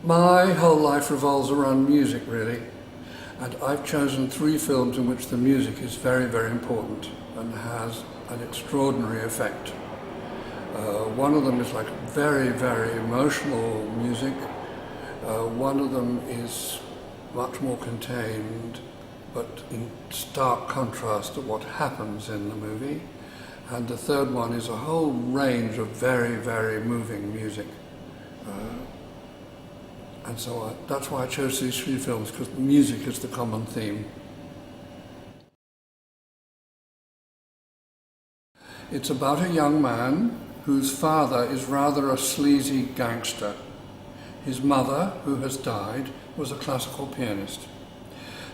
My whole life revolves around music, really, and I've chosen 3 films in which the music is very, very important and has an extraordinary effect. One of them is like very, very emotional music. One of them is much more contained, but in stark contrast to what happens in the movie. And the third one is a whole range of very, very moving music. And so that's why I chose these 3 films, because music is the common theme. It's about a young man whose father is rather a sleazy gangster. His mother, who has died, was a classical pianist.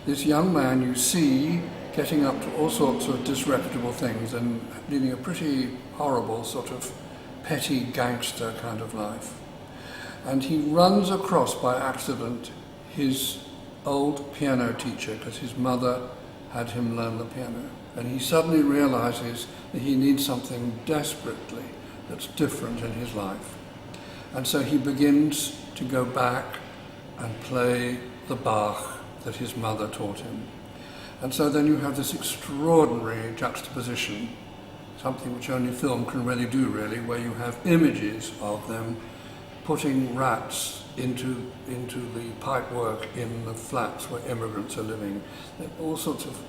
This young man you see getting up to all sorts of disreputable things and leading a pretty horrible sort of petty gangster kind of life. And he runs across by accident his old piano teacher, because his mother had him learn the piano. And he suddenly realizes that he needs something desperately that's different in his life. And so he begins to go back and play the Bach that his mother taught him. And so then you have this extraordinary juxtaposition, something which only film can really do, really, where you have images of them putting rats into the pipework in the flats where immigrants are living. All sorts of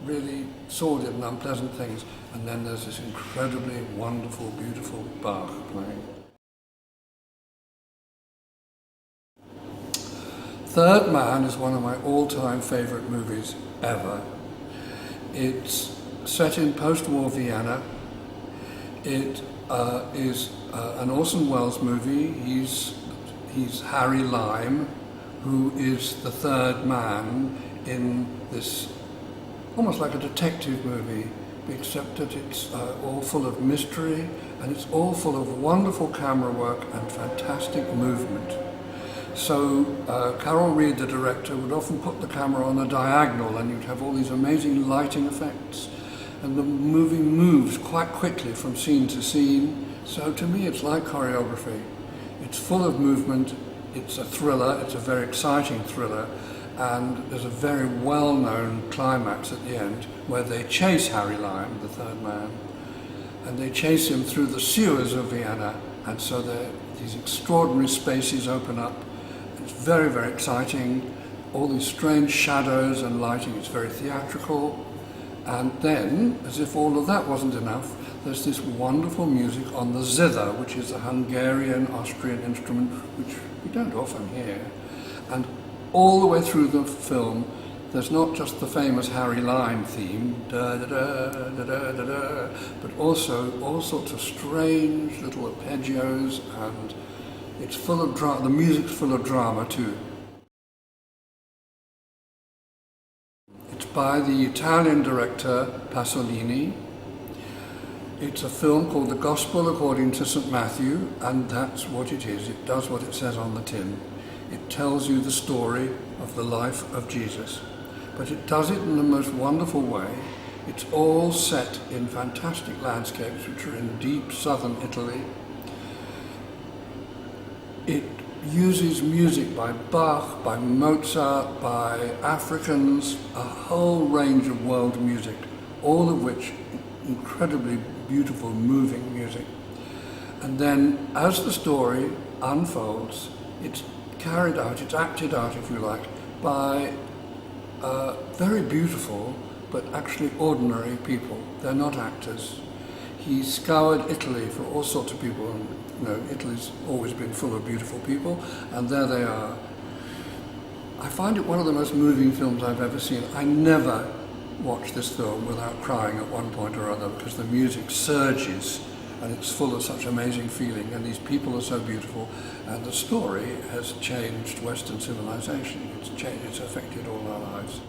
really sordid and unpleasant things. And then there's this incredibly wonderful, beautiful Bach playing. Third Man is one of my all-time favourite movies ever. It's set in post-war Vienna. It is an Orson Welles movie. He's Harry Lime, who is the third man in this, almost like a detective movie, except that it's all full of mystery, and it's all full of wonderful camera work and fantastic movement. So Carol Reed, the director, would often put the camera on a diagonal, and you'd have all these amazing lighting effects, and the movie moves quite quickly from scene to scene. So to me it's like choreography. It's full of movement, it's a thriller, it's a very exciting thriller, and there's a very well-known climax at the end where they chase Harry Lime, the third man, and they chase him through the sewers of Vienna, and so these extraordinary spaces open up. It's very, very exciting, all these strange shadows and lighting. It's very theatrical. And then, as if all of that wasn't enough, there's this wonderful music on the zither, which is a Hungarian-Austrian instrument which we don't often hear. And all the way through the film, there's not just the famous Harry Lime theme, da da da da da da da, but also all sorts of strange little arpeggios, and it's full of drama. The music's full of drama too. It's by the Italian director Pasolini. It's a film called The Gospel According to St. Matthew, and that's what it is. It does what it says on the tin. It tells you the story of the life of Jesus. But it does it in the most wonderful way. It's all set in fantastic landscapes which are in deep southern Italy. It uses music by Bach, by Mozart, by Africans, a whole range of world music, all of which incredibly beautiful, moving music. And then as the story unfolds, it's carried out, it's acted out, if you like, by very beautiful but actually ordinary people. They're not actors. He scoured Italy for all sorts of people, and you know, Italy's always been full of beautiful people, and there they are. I find it one of the most moving films I've ever seen. I never watch this film without crying at one point or other, because the music surges and it's full of such amazing feeling, and these people are so beautiful, and the story has changed Western civilization. It's affected all our lives.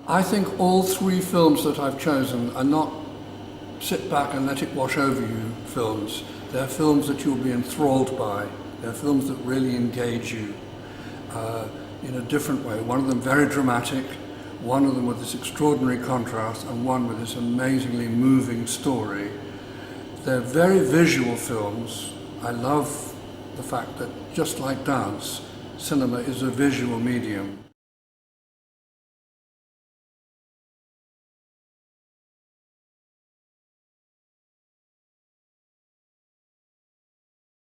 I think all 3 films that I've chosen are not sit back and let it wash over you films. They're films that you'll be enthralled by. They're films that really engage you in a different way. One of them very dramatic, one of them with this extraordinary contrast, and one with this amazingly moving story. They're very visual films. I love the fact that just like dance, cinema is a visual medium.